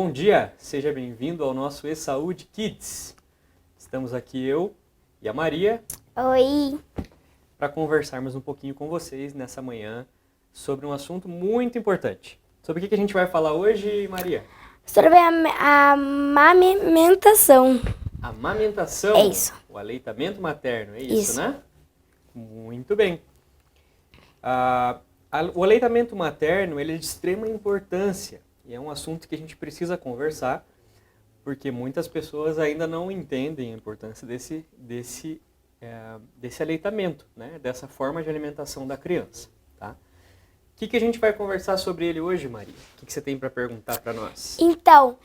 Bom dia, seja bem-vindo ao nosso E-Saúde Kids. Estamos aqui eu e a Maria Oi! para conversarmos um pouquinho com vocês nessa manhã sobre um assunto muito importante. Sobre o que a gente vai falar hoje, Maria? Sobre a amamentação. Amamentação. É isso. O aleitamento materno, é isso, Isso. né? Muito bem. O aleitamento materno ele é de extrema importância e é um assunto que a gente precisa conversar porque muitas pessoas ainda não entendem a importância desse aleitamento, né? Dessa forma de alimentação da criança. Tá? O que a gente vai conversar sobre ele hoje, Maria? O que você tem para perguntar para nós? Então,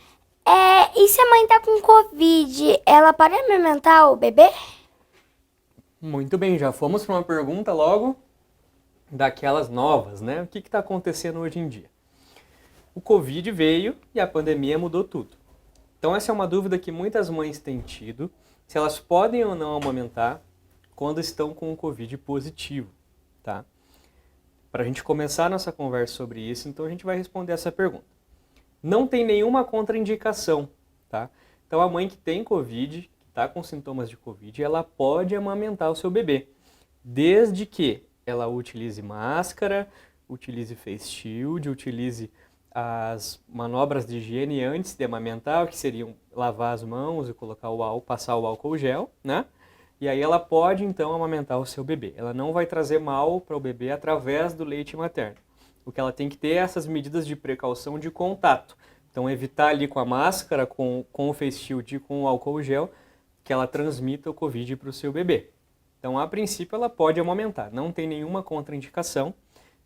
e se a mãe tá com Covid, ela pode amamentar o bebê? Muito bem, já fomos para uma pergunta logo daquelas novas, né? O que está acontecendo hoje em dia? O Covid veio e a pandemia mudou tudo. Então essa é uma dúvida que muitas mães têm tido, se elas podem ou não amamentar quando estão com o Covid positivo, tá? Para a gente começar a nossa conversa sobre isso, então a gente vai responder essa pergunta. Não tem nenhuma contraindicação, tá? Então a mãe que tem Covid, que está com sintomas de Covid, ela pode amamentar o seu bebê, desde que ela utilize máscara, utilize face shield, utilize as manobras de higiene antes de amamentar, que seriam lavar as mãos e colocar passar o álcool gel, né? E aí ela pode então amamentar o seu bebê. Ela não vai trazer mal para o bebê através do leite materno. O que ela tem que ter é essas medidas de precaução de contato. Então evitar ali com a máscara, com o face shield e com o álcool gel, que ela transmita o Covid para o seu bebê. Então, a princípio, ela pode amamentar, não tem nenhuma contraindicação.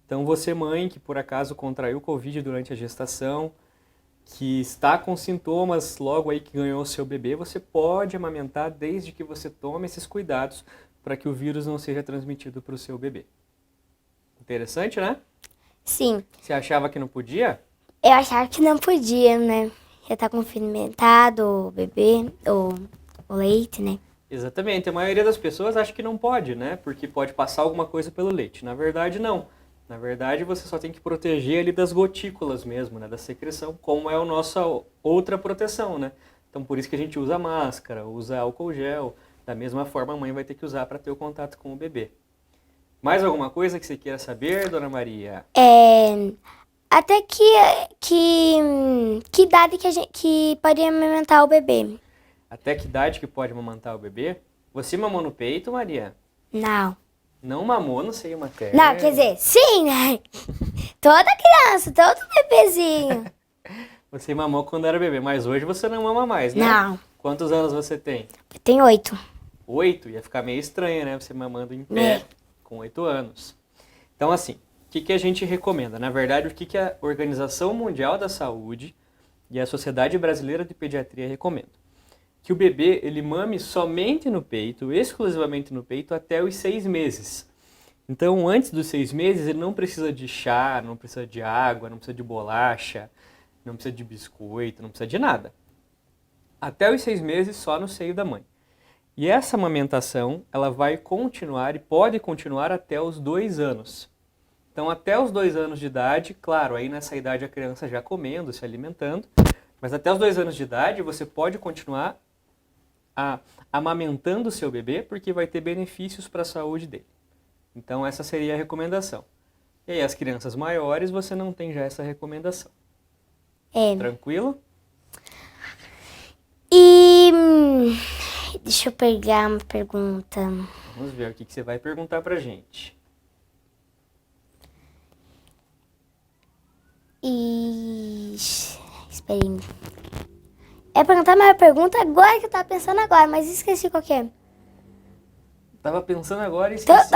Então, você mãe que por acaso contraiu Covid durante a gestação, que está com sintomas logo aí que ganhou o seu bebê, você pode amamentar desde que você tome esses cuidados para que o vírus não seja transmitido para o seu bebê. Interessante, né? Sim. Você achava que não podia? Eu achava que não podia, né? Já tá confimentado o bebê, o leite, né? Exatamente, a maioria das pessoas acha que não pode, né? Porque pode passar alguma coisa pelo leite. Na verdade, não. Na verdade, você só tem que proteger ele das gotículas mesmo, né? Da secreção, como é a nossa outra proteção, né? Então, por isso que a gente usa máscara, usa álcool gel. Da mesma forma, a mãe vai ter que usar para ter o contato com o bebê. Mais alguma coisa que você queira saber, dona Maria? Até que idade que pode amamentar o bebê? Até que idade que pode amamantar o bebê? Você mamou no peito, Maria? Não. Não mamou no seio materno? Não, quer dizer, sim, né? Toda criança, todo bebezinho. Você mamou quando era bebê, mas hoje você não mama mais, né? Não. Quantos anos você tem? Eu tenho 8. 8? Ia ficar meio estranho, né? Você mamando em pé com 8 anos. Então, assim, o que a gente recomenda? Na verdade, o que a Organização Mundial da Saúde e a Sociedade Brasileira de Pediatria recomendam? Que o bebê ele mame somente no peito, exclusivamente no peito, até os 6 meses. Então, antes dos 6 meses, ele não precisa de chá, não precisa de água, não precisa de bolacha, não precisa de biscoito, não precisa de nada. Até os 6 meses, só no seio da mãe. E essa amamentação, ela vai continuar e pode continuar até os 2 anos. Então, até os 2 anos de idade, claro, aí nessa idade a criança já comendo, se alimentando, mas até os 2 anos de idade você pode continuar amamentando o seu bebê, porque vai ter benefícios para a saúde dele. Então essa seria a recomendação. E aí as crianças maiores você não tem já essa recomendação. Tranquilo? Deixa eu pegar uma pergunta. Vamos ver o que você vai perguntar pra gente. Espera aí. É perguntar uma pergunta agora que eu tava pensando agora, mas esqueci qual que é. Tava pensando agora e esqueci.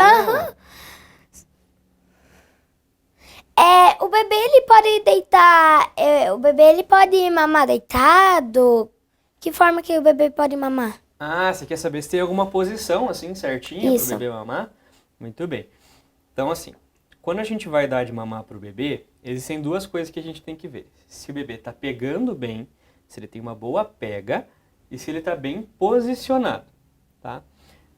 O bebê ele pode deitar. O bebê ele pode mamar deitado? Que forma que o bebê pode mamar? Ah, você quer saber se tem alguma posição assim certinha Isso. pro bebê mamar? Muito bem. Então assim, quando a gente vai dar de mamar pro bebê, existem duas coisas que a gente tem que ver. Se o bebê tá pegando bem, se ele tem uma boa pega e se ele está bem posicionado, tá?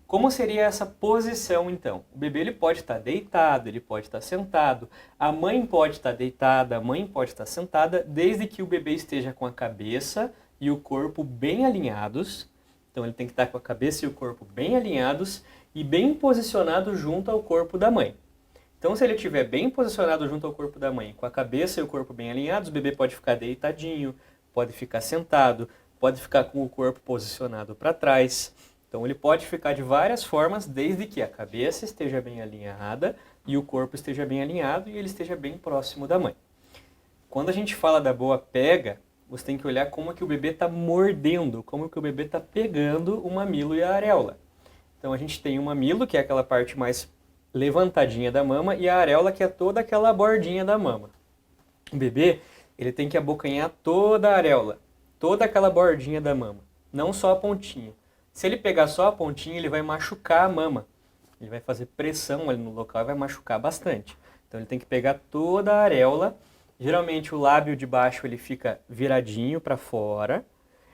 Como seria essa posição, então? O bebê ele pode estar deitado, ele pode estar sentado, a mãe pode estar deitada, a mãe pode estar sentada, desde que o bebê esteja com a cabeça e o corpo bem alinhados. Então ele tem que estar com a cabeça e o corpo bem alinhados e bem posicionado junto ao corpo da mãe. Então se ele estiver bem posicionado junto ao corpo da mãe, com a cabeça e o corpo bem alinhados, o bebê pode ficar deitadinho, pode ficar sentado, pode ficar com o corpo posicionado para trás. Então ele pode ficar de várias formas, desde que a cabeça esteja bem alinhada e o corpo esteja bem alinhado e ele esteja bem próximo da mãe. Quando a gente fala da boa pega, você tem que olhar como que o bebê está mordendo, como que o bebê está pegando o mamilo e a areola. Então a gente tem o mamilo, que é aquela parte mais levantadinha da mama, e a areola, que é toda aquela bordinha da mama. O bebê, ele tem que abocanhar toda a areola, toda aquela bordinha da mama, não só a pontinha. Se ele pegar só a pontinha, ele vai machucar a mama. Ele vai fazer pressão ali no local e vai machucar bastante. Então ele tem que pegar toda a areola. Geralmente o lábio de baixo ele fica viradinho para fora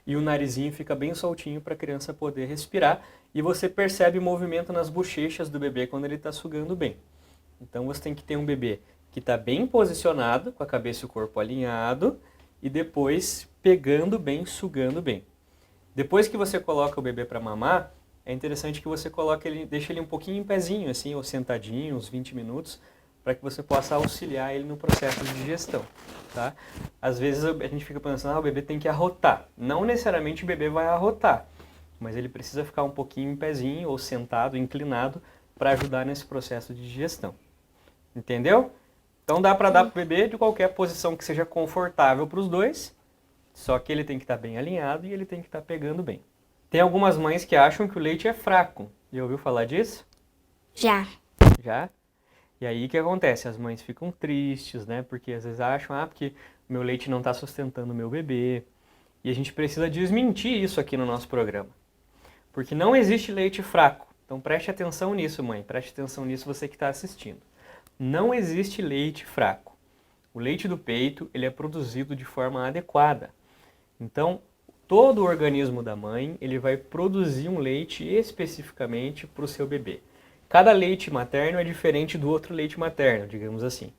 e o narizinho fica bem soltinho para a criança poder respirar. E você percebe o movimento nas bochechas do bebê quando ele está sugando bem. Então você tem que ter um bebê que está bem posicionado, com a cabeça e o corpo alinhado, e depois pegando bem, sugando bem. Depois que você coloca o bebê para mamar, é interessante que você coloque ele, deixe ele um pouquinho em pezinho, assim, ou sentadinho, uns 20 minutos, para que você possa auxiliar ele no processo de digestão, tá? Às vezes a gente fica pensando, o bebê tem que arrotar. Não necessariamente o bebê vai arrotar, mas ele precisa ficar um pouquinho em pezinho, ou sentado, inclinado, para ajudar nesse processo de digestão. Entendeu? Então dá para dar para o bebê de qualquer posição que seja confortável para os dois, só que ele tem que estar bem alinhado e ele tem que estar pegando bem. Tem algumas mães que acham que o leite é fraco. Já ouviu falar disso? Já. Já? E aí o que acontece? As mães ficam tristes, né? Porque às vezes acham, porque meu leite não está sustentando o meu bebê. E a gente precisa desmentir isso aqui no nosso programa. Porque não existe leite fraco. Então preste atenção nisso, mãe. Preste atenção nisso, você que está assistindo. Não existe leite fraco. O leite do peito ele é produzido de forma adequada. Então, todo o organismo da mãe ele vai produzir um leite especificamente para o seu bebê. Cada leite materno é diferente do outro leite materno, digamos assim.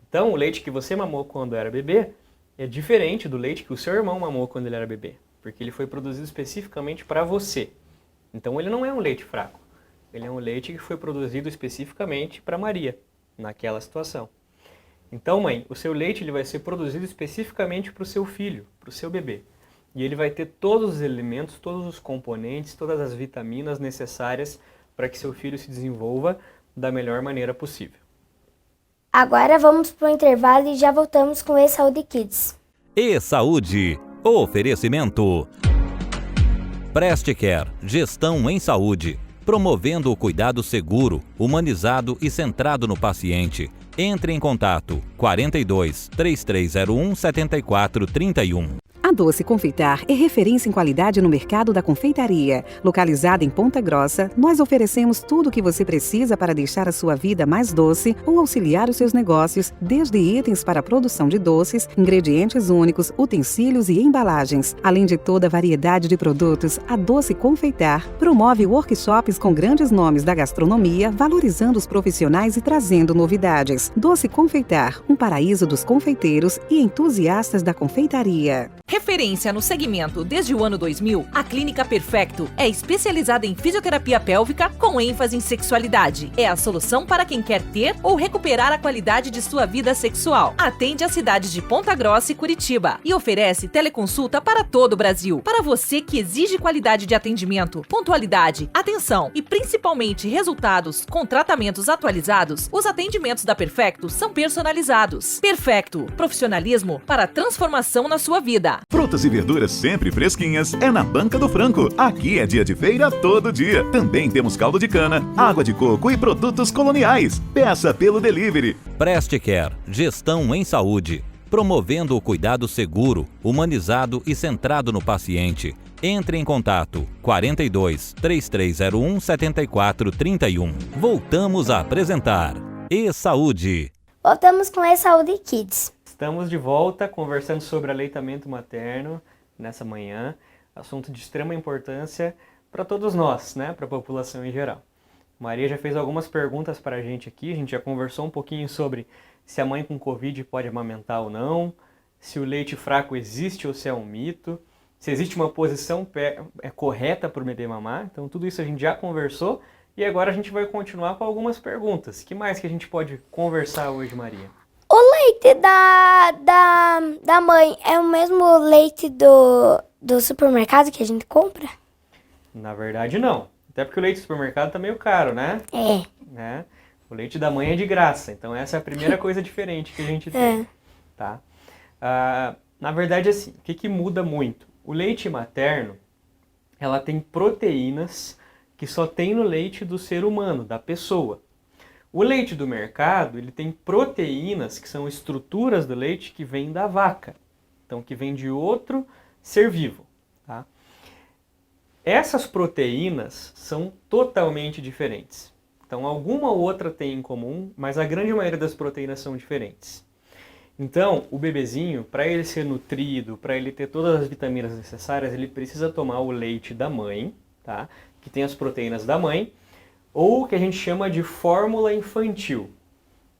Então, o leite que você mamou quando era bebê é diferente do leite que o seu irmão mamou quando ele era bebê, porque ele foi produzido especificamente para você. Então, ele não é um leite fraco. Ele é um leite que foi produzido especificamente para Maria, naquela situação. Então, mãe, o seu leite ele vai ser produzido especificamente para o seu filho, para o seu bebê. E ele vai ter todos os elementos, todos os componentes, todas as vitaminas necessárias para que seu filho se desenvolva da melhor maneira possível. Agora vamos para o intervalo e já voltamos com E-Saúde Kids. E-Saúde, oferecimento. Prestcare, gestão em saúde, promovendo o cuidado seguro, humanizado e centrado no paciente. Entre em contato 42 3301 7431. A Doce Confeitar é referência em qualidade no mercado da confeitaria. Localizada em Ponta Grossa, nós oferecemos tudo o que você precisa para deixar a sua vida mais doce ou auxiliar os seus negócios, desde itens para a produção de doces, ingredientes únicos, utensílios e embalagens. Além de toda a variedade de produtos, a Doce Confeitar promove workshops com grandes nomes da gastronomia, valorizando os profissionais e trazendo novidades. Doce Confeitar, um paraíso dos confeiteiros e entusiastas da confeitaria. Referência no segmento desde o ano 2000, a Clínica Perfecto é especializada em fisioterapia pélvica com ênfase em sexualidade. É a solução para quem quer ter ou recuperar a qualidade de sua vida sexual. Atende as cidades de Ponta Grossa e Curitiba e oferece teleconsulta para todo o Brasil. Para você que exige qualidade de atendimento, pontualidade, atenção e principalmente resultados com tratamentos atualizados, os atendimentos da Perfecto são personalizados. Perfecto, profissionalismo para transformação na sua vida. Frutas e verduras sempre fresquinhas é na Banca do Franco. Aqui é dia de feira todo dia. Também temos caldo de cana, água de coco e produtos coloniais. Peça pelo delivery. Prestcare, gestão em saúde, promovendo o cuidado seguro, humanizado e centrado no paciente. Entre em contato 42 3301 7431. Voltamos a apresentar E-Saúde. Voltamos com E-Saúde Kids. Estamos de volta conversando sobre aleitamento materno nessa manhã, assunto de extrema importância para todos nós, né? Para a população em geral. Maria já fez algumas perguntas para a gente aqui, a gente já conversou um pouquinho sobre se a mãe com Covid pode amamentar ou não, se o leite fraco existe ou se é um mito, se existe uma posição correta para o bebê mamar. Então tudo isso a gente já conversou e agora a gente vai continuar com algumas perguntas. O que mais que a gente pode conversar hoje, Maria? O leite da mãe é o mesmo leite do supermercado que a gente compra? Na verdade não, até porque o leite do supermercado tá meio caro, né? Né? O leite da mãe é de graça, então essa é a primeira coisa diferente que a gente tem, tá? Na verdade, assim, o que muda muito? O leite materno, ela tem proteínas que só tem no leite do ser humano, da pessoa. O leite do mercado, ele tem proteínas que são estruturas do leite que vêm da vaca, então que vem de outro ser vivo, tá? Essas proteínas são totalmente diferentes. Então, alguma ou outra tem em comum, mas a grande maioria das proteínas são diferentes. Então, o bebezinho, para ele ser nutrido, para ele ter todas as vitaminas necessárias, ele precisa tomar o leite da mãe, tá? Que tem as proteínas da mãe, ou o que a gente chama de fórmula infantil.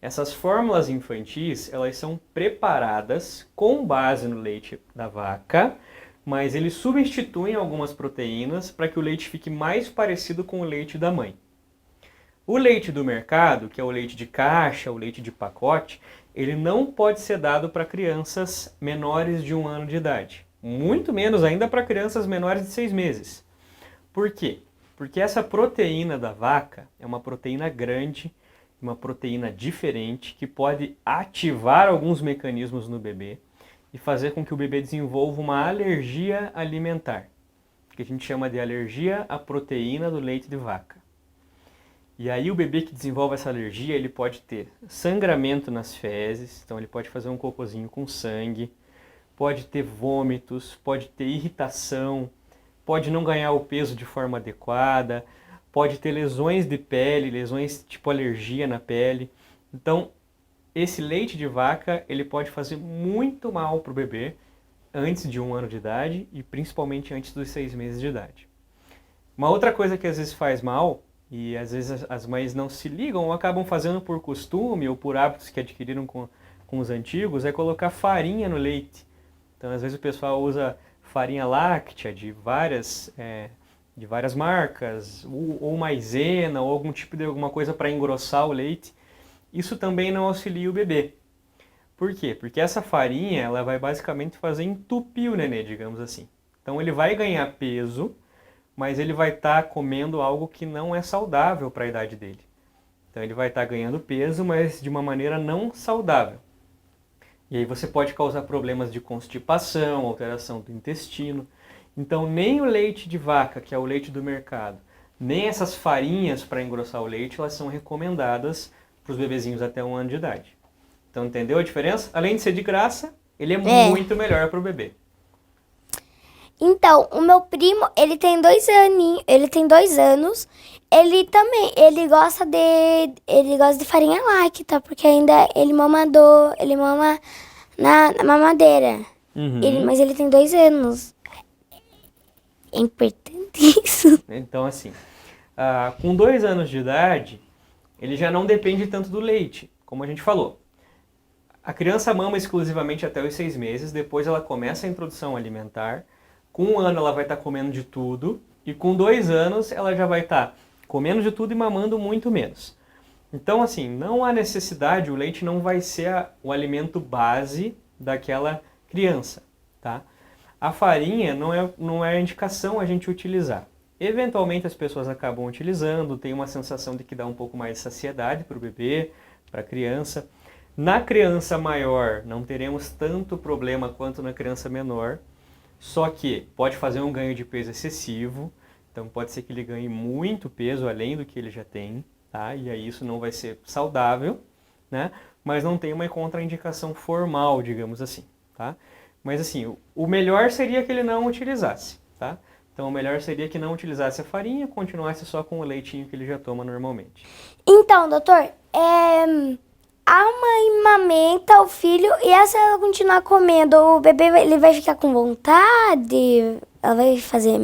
Essas fórmulas infantis, elas são preparadas com base no leite da vaca, mas eles substituem algumas proteínas para que o leite fique mais parecido com o leite da mãe. O leite do mercado, que é o leite de caixa, o leite de pacote, ele não pode ser dado para crianças menores de 1 ano de idade. Muito menos ainda para crianças menores de 6 meses. Por quê? Porque essa proteína da vaca é uma proteína grande, uma proteína diferente, que pode ativar alguns mecanismos no bebê e fazer com que o bebê desenvolva uma alergia alimentar, que a gente chama de alergia à proteína do leite de vaca. E aí o bebê que desenvolve essa alergia, ele pode ter sangramento nas fezes, então ele pode fazer um cocôzinho com sangue, pode ter vômitos, pode ter irritação, pode não ganhar o peso de forma adequada, pode ter lesões de pele, lesões tipo alergia na pele. Então, esse leite de vaca, ele pode fazer muito mal para o bebê antes de 1 ano de idade e principalmente antes dos 6 meses de idade. Uma outra coisa que às vezes faz mal, e às vezes as mães não se ligam ou acabam fazendo por costume ou por hábitos que adquiriram com os antigos, é colocar farinha no leite. Então, às vezes o pessoal usa farinha láctea de várias marcas, ou maisena, ou algum tipo de alguma coisa para engrossar o leite. Isso também não auxilia o bebê. Por quê? Porque essa farinha, ela vai basicamente fazer entupir o nenê, digamos assim. Então ele vai ganhar peso, mas ele vai estar comendo algo que não é saudável para a idade dele. Então ele vai estar ganhando peso, mas de uma maneira não saudável. E aí você pode causar problemas de constipação, alteração do intestino. Então nem o leite de vaca, que é o leite do mercado, nem essas farinhas para engrossar o leite, elas são recomendadas para os bebezinhos até 1 ano de idade. Então entendeu a diferença? Além de ser de graça, ele é muito melhor para o bebê. Então, o meu primo, ele tem 2 anos. Ele gosta de farinha láctea, porque ainda ele mama na mamadeira. Mas ele tem 2 anos. É importante isso. Então, assim, com 2 anos de idade, ele já não depende tanto do leite, como a gente falou. A criança mama exclusivamente até os 6 meses, depois ela começa a introdução alimentar. Com 1 ano ela vai estar comendo de tudo, e com 2 anos ela já vai estar comendo de tudo e mamando muito menos. Então, assim, não há necessidade, o leite não vai ser o alimento base daquela criança, tá? A farinha não é indicação a gente utilizar. Eventualmente as pessoas acabam utilizando, tem uma sensação de que dá um pouco mais de saciedade para o bebê, para a criança. Na criança maior não teremos tanto problema quanto na criança menor, só que pode fazer um ganho de peso excessivo, então pode ser que ele ganhe muito peso além do que ele já tem, tá? E aí isso não vai ser saudável, né? Mas não tem uma contraindicação formal, digamos assim, tá? Mas assim, o melhor seria que ele não utilizasse, tá? Então o melhor seria que não utilizasse a farinha, continuasse só com o leitinho que ele já toma normalmente. Então, doutor, a mãe amamenta o filho e se ela continuar comendo, o bebê ele vai ficar com vontade? Ela vai fazer...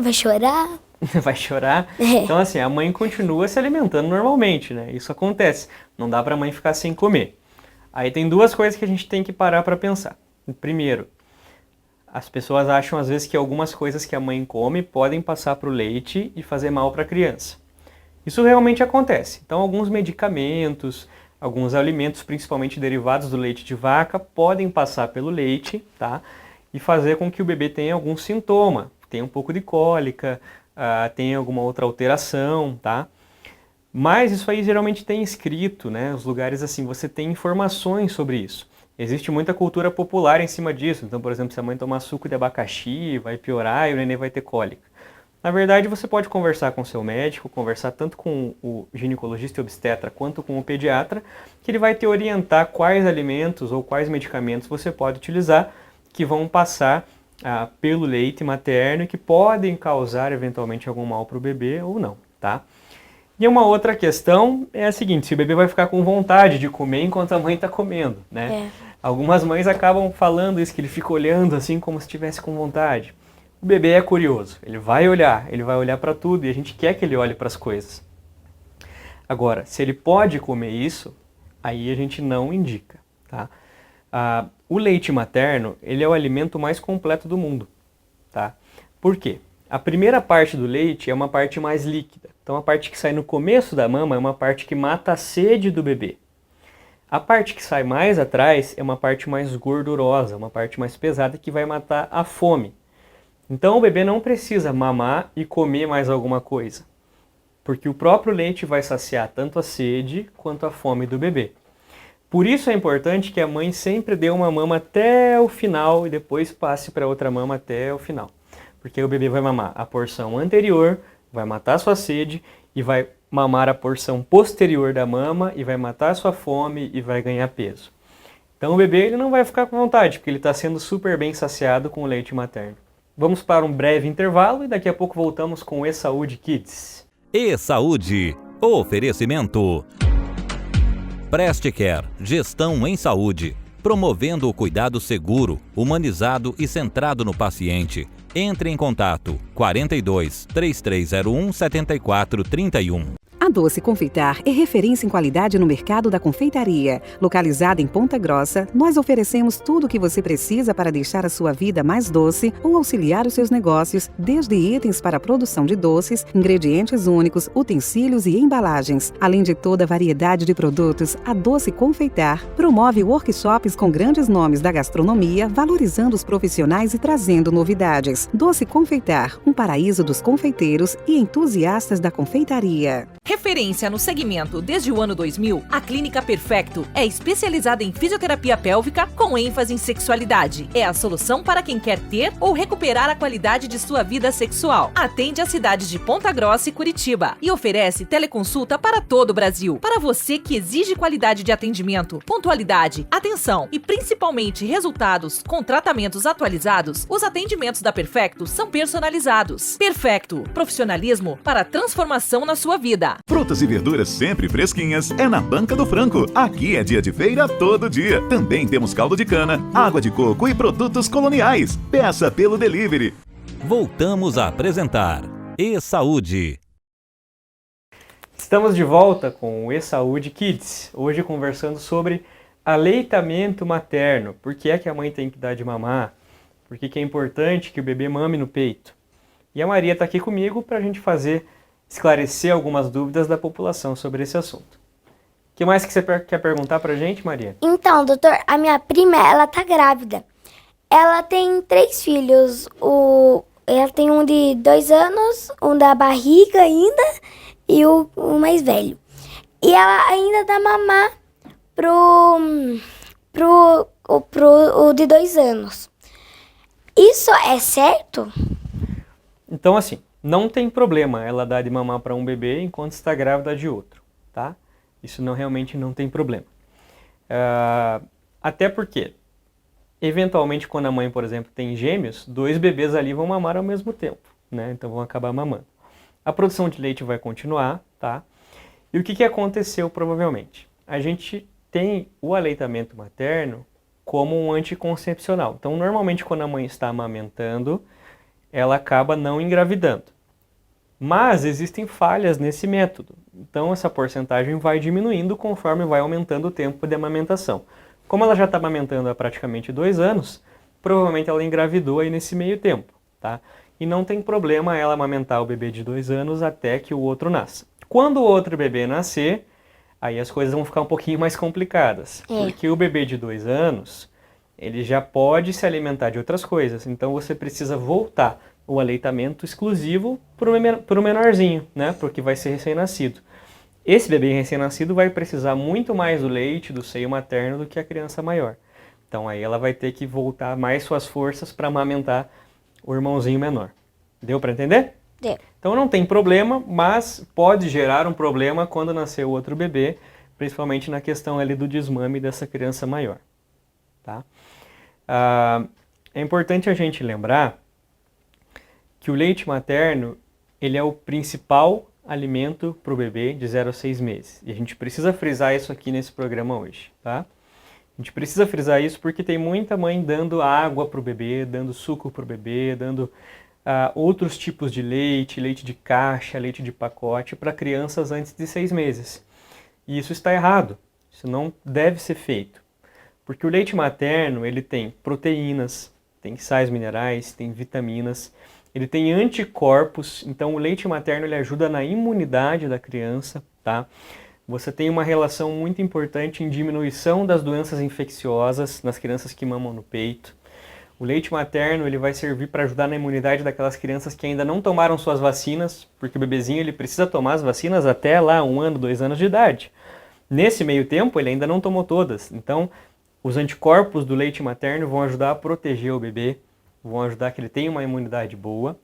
vai chorar? vai chorar. Então, assim, a mãe continua se alimentando normalmente, né? Isso acontece. Não dá para a mãe ficar sem comer. Aí tem duas coisas que a gente tem que parar para pensar. Primeiro, as pessoas acham às vezes que algumas coisas que a mãe come podem passar para o leite e fazer mal para a criança. Isso realmente acontece. Então, alguns medicamentos, alguns alimentos, principalmente derivados do leite de vaca, podem passar pelo leite, tá? E fazer com que o bebê tenha algum sintoma, tenha um pouco de cólica, tenha alguma outra alteração, tá? Mas isso aí geralmente tem escrito, né? Os lugares assim, você tem informações sobre isso. Existe muita cultura popular em cima disso. Então, por exemplo, se a mãe tomar suco de abacaxi, vai piorar e o neném vai ter cólica. Na verdade, você pode conversar com o seu médico, conversar tanto com o ginecologista e obstetra quanto com o pediatra, que ele vai te orientar quais alimentos ou quais medicamentos você pode utilizar que vão passar pelo leite materno e que podem causar eventualmente algum mal para o bebê ou não, tá? E uma outra questão é a seguinte, se o bebê vai ficar com vontade de comer enquanto a mãe está comendo, né? Algumas mães acabam falando isso, que ele fica olhando assim como se estivesse com vontade. O bebê é curioso, ele vai olhar para tudo e a gente quer que ele olhe para as coisas. Agora, se ele pode comer isso, aí a gente não indica, tá? O leite materno, ele é o alimento mais completo do mundo, tá? Por quê? A primeira parte do leite é uma parte mais líquida. Então a parte que sai no começo da mama é uma parte que mata a sede do bebê. A parte que sai mais atrás é uma parte mais gordurosa, uma parte mais pesada que vai matar a fome. Então o bebê não precisa mamar e comer mais alguma coisa, porque o próprio leite vai saciar tanto a sede quanto a fome do bebê. Por isso é importante que a mãe sempre dê uma mama até o final e depois passe para outra mama até o final. Porque o bebê vai mamar a porção anterior, vai matar a sua sede e vai mamar a porção posterior da mama e vai matar a sua fome e vai ganhar peso. Então o bebê ele não vai ficar com vontade, porque ele está sendo super bem saciado com o leite materno. Vamos para um breve intervalo e daqui a pouco voltamos com o E-Saúde Kids. E-Saúde, oferecimento. Prestecare, gestão em saúde, promovendo o cuidado seguro, humanizado e centrado no paciente. Entre em contato 42 3301 7431. A Doce Confeitar é referência em qualidade no mercado da confeitaria. Localizada em Ponta Grossa, nós oferecemos tudo o que você precisa para deixar a sua vida mais doce ou auxiliar os seus negócios, desde itens para a produção de doces, ingredientes únicos, utensílios e embalagens. Além de toda a variedade de produtos, a Doce Confeitar promove workshops com grandes nomes da gastronomia, valorizando os profissionais e trazendo novidades. Doce Confeitar, um paraíso dos confeiteiros e entusiastas da confeitaria. Referência no segmento desde o ano 2000, a Clínica Perfecto é especializada em fisioterapia pélvica com ênfase em sexualidade. É a solução para quem quer ter ou recuperar a qualidade de sua vida sexual. Atende as cidades de Ponta Grossa e Curitiba e oferece teleconsulta para todo o Brasil. Para você que exige qualidade de atendimento, pontualidade, atenção e principalmente resultados com tratamentos atualizados, os atendimentos da Perfecto são personalizados. Perfecto, profissionalismo para transformação na sua vida. Frutas e verduras sempre fresquinhas é na Banca do Franco. Aqui é dia de feira todo dia. Também temos caldo de cana, água de coco e produtos coloniais. Peça pelo delivery. Voltamos a apresentar E-Saúde. Estamos de volta com o E-Saúde Kids. Hoje conversando sobre aleitamento materno. Por que é que a mãe tem que dar de mamar? Por que é importante que o bebê mame no peito? E a Maria está aqui comigo para a gente esclarecer algumas dúvidas da população sobre esse assunto. O que mais que você quer perguntar pra gente, Maria? Então, doutor, a minha prima, ela tá grávida. Ela tem 3 filhos. Ela tem um de 2 anos, um da barriga ainda e o mais velho. E ela ainda dá mamar pro de 2 anos. Isso é certo? Então, assim, não tem problema ela dar de mamar para um bebê enquanto está grávida de outro, tá? Isso realmente não tem problema. Até porque, eventualmente, quando a mãe, por exemplo, tem gêmeos, 2 bebês ali vão mamar ao mesmo tempo, né? Então vão acabar mamando. A produção de leite vai continuar, tá? E o que aconteceu provavelmente? A gente tem o aleitamento materno como um anticoncepcional. Então, normalmente, quando a mãe está amamentando, ela acaba não engravidando. Mas existem falhas nesse método, então essa porcentagem vai diminuindo conforme vai aumentando o tempo de amamentação. Como ela já está amamentando há praticamente 2 anos, provavelmente ela engravidou aí nesse meio tempo, tá? E não tem problema ela amamentar o bebê de 2 anos até que o outro nasça. Quando o outro bebê nascer, aí as coisas vão ficar um pouquinho mais complicadas, porque o bebê de 2 anos, ele já pode se alimentar de outras coisas, então você precisa voltar o aleitamento exclusivo para o menorzinho, né? Porque vai ser recém-nascido. Esse bebê recém-nascido vai precisar muito mais do leite, do seio materno, do que a criança maior. Então aí ela vai ter que voltar mais suas forças para amamentar o irmãozinho menor. Deu para entender? Deu. Então não tem problema, mas pode gerar um problema quando nascer o outro bebê, principalmente na questão ali do desmame dessa criança maior. Tá? É importante a gente lembrar que o leite materno ele é o principal alimento para o bebê de 0 a 6 meses. E a gente precisa frisar isso aqui nesse programa hoje, tá? A gente precisa frisar isso porque tem muita mãe dando água para o bebê, dando suco para o bebê, dando outros tipos de leite, leite de caixa, leite de pacote para crianças antes de 6 meses. E isso está errado. Isso não deve ser feito. Porque o leite materno ele tem proteínas, tem sais minerais, tem vitaminas, ele tem anticorpos, então o leite materno ele ajuda na imunidade da criança, tá? Você tem uma relação muito importante em diminuição das doenças infecciosas nas crianças que mamam no peito. O leite materno ele vai servir para ajudar na imunidade daquelas crianças que ainda não tomaram suas vacinas, porque o bebezinho ele precisa tomar as vacinas até lá 1 ano, 2 anos de idade. Nesse meio tempo ele ainda não tomou todas, então os anticorpos do leite materno vão ajudar a proteger o bebê, vão ajudar que ele tenha uma imunidade boa.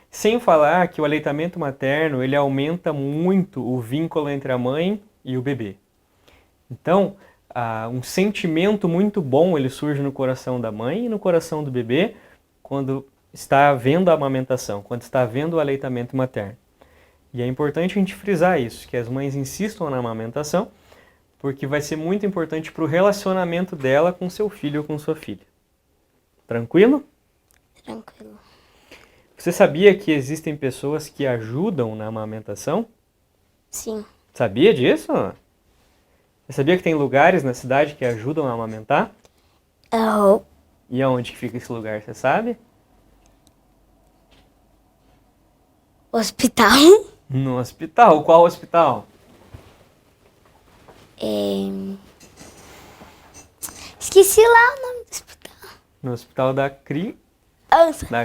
Sem falar que o aleitamento materno ele aumenta muito o vínculo entre a mãe e o bebê. Então, um sentimento muito bom ele surge no coração da mãe e no coração do bebê quando está havendo a amamentação, quando está havendo o aleitamento materno. E é importante a gente frisar isso, que as mães insistam na amamentação, porque vai ser muito importante para o relacionamento dela com seu filho ou com sua filha. Tranquilo? Tranquilo. Você sabia que existem pessoas que ajudam na amamentação? Sim. Sabia disso? Você sabia que tem lugares na cidade que ajudam a amamentar? Oh. E aonde que fica esse lugar, você sabe? Hospital. No hospital. Qual hospital? Esqueci lá o nome do hospital. No hospital da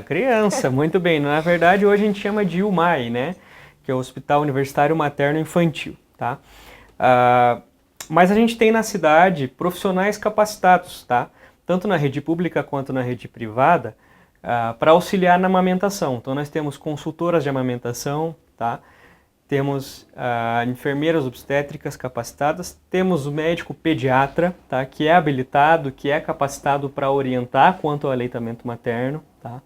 criança. Muito bem. Na verdade, hoje a gente chama de UMAI, né? Que é o Hospital Universitário Materno Infantil, tá? Mas a gente tem na cidade profissionais capacitados, tá? Tanto na rede pública quanto na rede privada, para auxiliar na amamentação. Então nós temos consultoras de amamentação, tá? Temos enfermeiras obstétricas capacitadas, temos o médico pediatra, tá? Que é habilitado, que é capacitado para orientar quanto ao aleitamento materno, tá?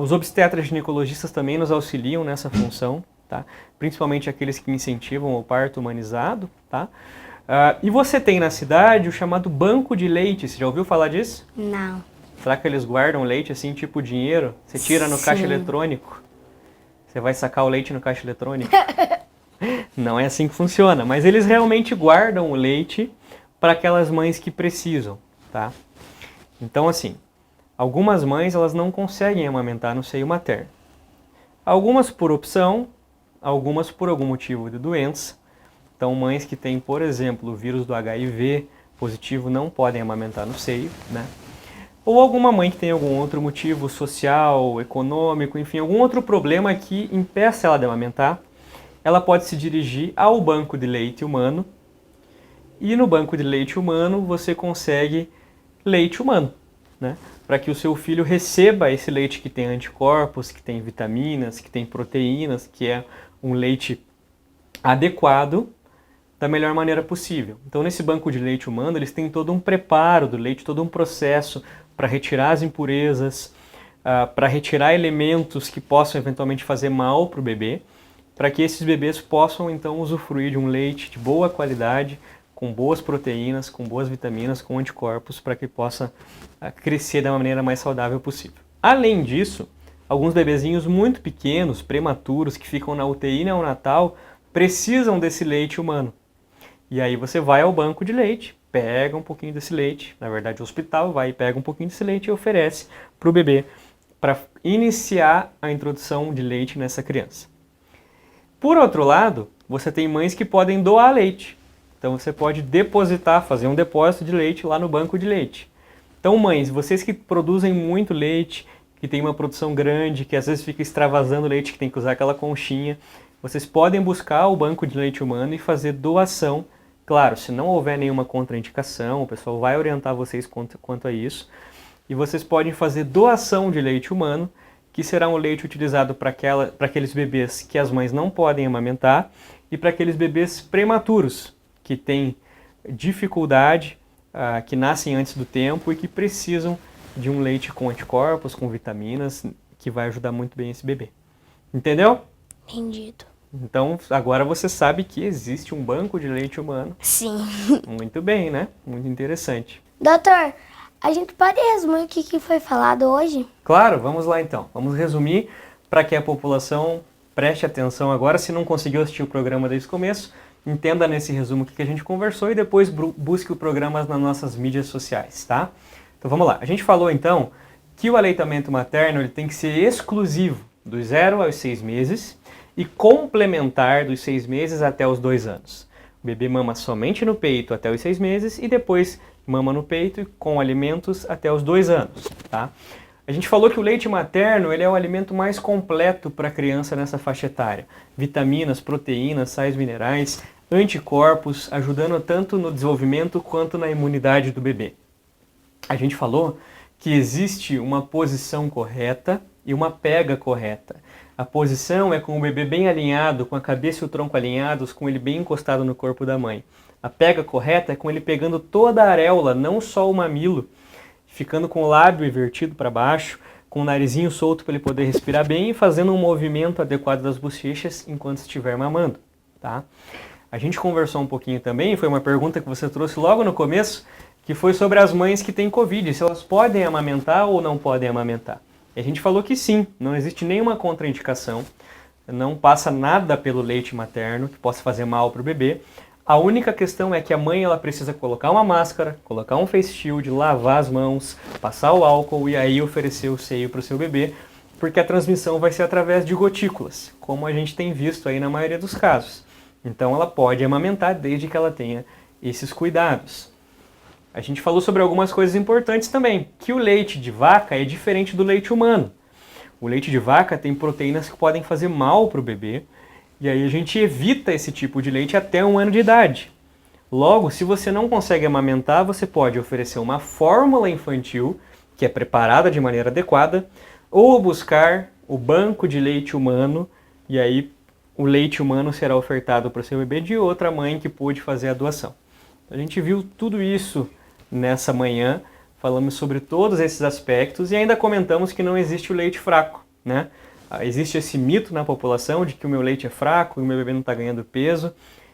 Os obstetras ginecologistas também nos auxiliam nessa função, tá? Principalmente aqueles que incentivam o parto humanizado, tá? E você tem na cidade o chamado banco de leite, você já ouviu falar disso? Não. Será que eles guardam leite assim, tipo dinheiro? Você tira no caixa eletrônico? Você vai sacar o leite no caixa eletrônico? Não é assim que funciona, mas eles realmente guardam o leite para aquelas mães que precisam, tá? Então assim, algumas mães elas não conseguem amamentar no seio materno. Algumas por opção, algumas por algum motivo de doença. Então mães que têm, por exemplo, o vírus do HIV positivo não podem amamentar no seio, né? Ou alguma mãe que tem algum outro motivo social, econômico, enfim, algum outro problema que impeça ela de amamentar, ela pode se dirigir ao banco de leite humano e no banco de leite humano você consegue leite humano, né? Para que o seu filho receba esse leite que tem anticorpos, que tem vitaminas, que tem proteínas, que é um leite adequado da melhor maneira possível. Então nesse banco de leite humano eles têm todo um preparo do leite, todo um processo para retirar as impurezas, para retirar elementos que possam eventualmente fazer mal para o bebê, para que esses bebês possam então usufruir de um leite de boa qualidade, com boas proteínas, com boas vitaminas, com anticorpos, para que possa crescer da maneira mais saudável possível. Além disso, alguns bebezinhos muito pequenos, prematuros, que ficam na UTI neonatal, precisam desse leite humano. E aí você vai ao banco de leite, pega um pouquinho desse leite, na verdade o hospital vai e pega um pouquinho desse leite e oferece para o bebê, para iniciar a introdução de leite nessa criança. Por outro lado, você tem mães que podem doar leite. Então você pode depositar, fazer um depósito de leite lá no banco de leite. Então mães, vocês que produzem muito leite, que tem uma produção grande, que às vezes fica extravasando leite, que tem que usar aquela conchinha, vocês podem buscar o banco de leite humano e fazer doação. Claro, se não houver nenhuma contraindicação, o pessoal vai orientar vocês quanto a isso. E vocês podem fazer doação de leite humano, que será um leite utilizado para aqueles bebês que as mães não podem amamentar e para aqueles bebês prematuros, que têm dificuldade, que nascem antes do tempo e que precisam de um leite com anticorpos, com vitaminas, que vai ajudar muito bem esse bebê. Entendeu? Entendido. Então, agora você sabe que existe um banco de leite humano. Sim. Muito bem, né? Muito interessante. Doutor, a gente pode resumir o que foi falado hoje? Claro, vamos lá então. Vamos resumir para que a população preste atenção agora. Se não conseguiu assistir o programa desde o começo, entenda nesse resumo o que a gente conversou e depois busque o programa nas nossas mídias sociais, tá? Então vamos lá. A gente falou então que o aleitamento materno ele tem que ser exclusivo dos 0 aos 6 meses e complementar dos 6 meses até os 2 anos. O bebê mama somente no peito até os 6 meses e depois mama no peito com alimentos até os 2 anos, tá? A gente falou que o leite materno ele é o alimento mais completo para a criança nessa faixa etária. Vitaminas, proteínas, sais minerais, anticorpos, ajudando tanto no desenvolvimento quanto na imunidade do bebê. A gente falou que existe uma posição correta e uma pega correta. A posição é com o bebê bem alinhado, com a cabeça e o tronco alinhados, com ele bem encostado no corpo da mãe. A pega correta é com ele pegando toda a areola, não só o mamilo, ficando com o lábio invertido para baixo, com o narizinho solto para ele poder respirar bem e fazendo um movimento adequado das bochechas enquanto estiver mamando, tá? A gente conversou um pouquinho também, foi uma pergunta que você trouxe logo no começo, que foi sobre as mães que têm Covid, se elas podem amamentar ou não podem amamentar. E a gente falou que sim, não existe nenhuma contraindicação, não passa nada pelo leite materno que possa fazer mal para o bebê. A única questão é que a mãe ela precisa colocar uma máscara, colocar um face shield, lavar as mãos, passar o álcool e aí oferecer o seio para o seu bebê, porque a transmissão vai ser através de gotículas, como a gente tem visto aí na maioria dos casos. Então ela pode amamentar desde que ela tenha esses cuidados. A gente falou sobre algumas coisas importantes também, que o leite de vaca é diferente do leite humano. O leite de vaca tem proteínas que podem fazer mal para o bebê, e aí a gente evita esse tipo de leite até 1 ano de idade. Logo, se você não consegue amamentar, você pode oferecer uma fórmula infantil, que é preparada de maneira adequada, ou buscar o banco de leite humano, e aí o leite humano será ofertado para o seu bebê de outra mãe que pôde fazer a doação. A gente viu tudo isso nessa manhã, falamos sobre todos esses aspectos e ainda comentamos que não existe o leite fraco, né? Existe esse mito na população de que o meu leite é fraco e o meu bebê não está ganhando peso.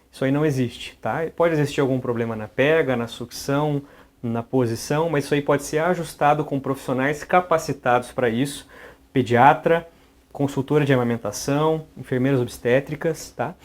Isso aí não existe, tá? Pode existir algum problema na pega, na sucção, na posição, mas isso aí pode ser ajustado com profissionais capacitados para isso, pediatra, consultora de amamentação, enfermeiras obstétricas, tá?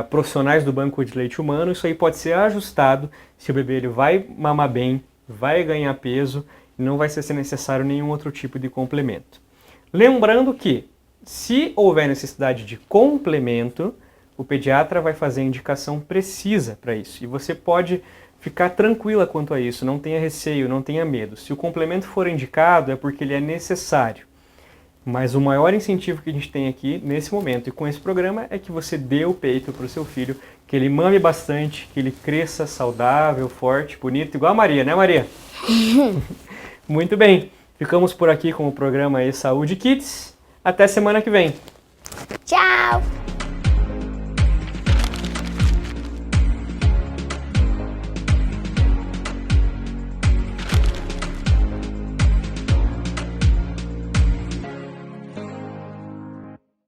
Profissionais do banco de leite humano, isso aí pode ser ajustado se o bebê ele vai mamar bem, vai ganhar peso e não vai ser necessário nenhum outro tipo de complemento. Lembrando que, se houver necessidade de complemento, o pediatra vai fazer a indicação precisa para isso. E você pode ficar tranquila quanto a isso, não tenha receio, não tenha medo. Se o complemento for indicado, é porque ele é necessário. Mas o maior incentivo que a gente tem aqui, nesse momento, e com esse programa, é que você dê o peito para o seu filho, que ele mame bastante, que ele cresça saudável, forte, bonito, igual a Maria, né Maria? Muito bem, ficamos por aqui com o programa E Saúde Kids. Até semana que vem. Tchau!